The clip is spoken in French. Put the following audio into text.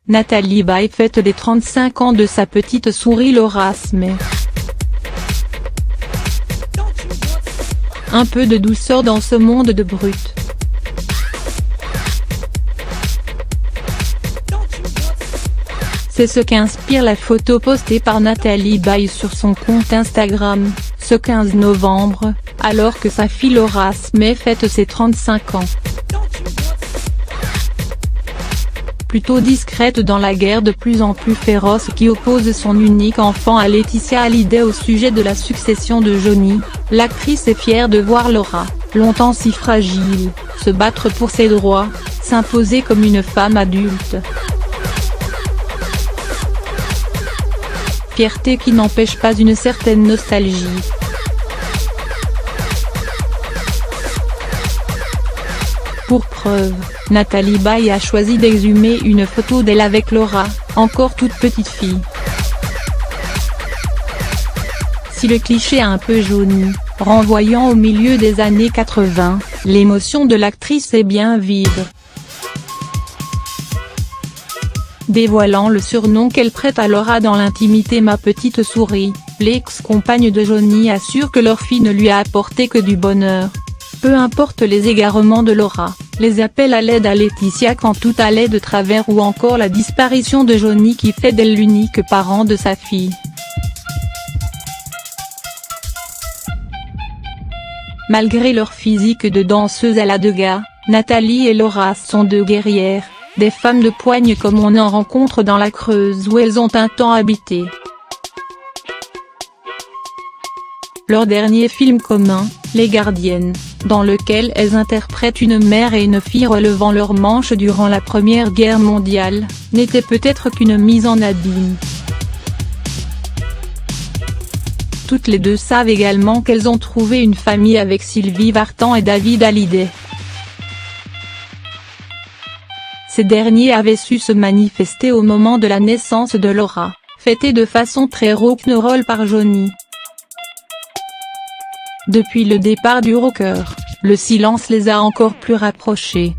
Nathalie Baye fête les 35 ans de sa petite souris Laura Smet. Un peu de douceur dans ce monde de brut. C'est ce qu'inspire la photo postée par Nathalie Baye sur son compte Instagram, ce 15 novembre, alors que sa fille Laura Smet fête ses 35 ans. Plutôt discrète dans la guerre de plus en plus féroce qui oppose son unique enfant à Laetitia Hallyday au sujet de la succession de Johnny, l'actrice est fière de voir Laura, longtemps si fragile, se battre pour ses droits, s'imposer comme une femme adulte. Fierté qui n'empêche pas une certaine nostalgie. Pour preuve, Nathalie Baye a choisi d'exhumer une photo d'elle avec Laura, encore toute petite fille. Si le cliché un peu jauni, renvoyant au milieu des années 80, l'émotion de l'actrice est bien vive. Dévoilant le surnom qu'elle prête à Laura dans l'intimité Ma Petite Souris, l'ex-compagne de Johnny assure que leur fille ne lui a apporté que du bonheur. Peu importe les égarements de Laura, les appels à l'aide à Laetitia quand tout allait de travers ou encore la disparition de Johnny qui fait d'elle l'unique parent de sa fille. Malgré leur physique de danseuses à la Degas, Nathalie et Laura sont deux guerrières, des femmes de poigne comme on en rencontre dans la Creuse où elles ont un temps habité. Leur dernier film commun, Les Gardiennes, dans lequel elles interprètent une mère et une fille relevant leurs manches durant la Première Guerre mondiale, n'était peut-être qu'une mise en abîme. Toutes les deux savent également qu'elles ont trouvé une famille avec Sylvie Vartan et David Hallyday. Ces derniers avaient su se manifester au moment de la naissance de Laura, fêtée de façon très rock'n'roll par Johnny. Depuis le départ du rocker, le silence les a encore plus rapprochés,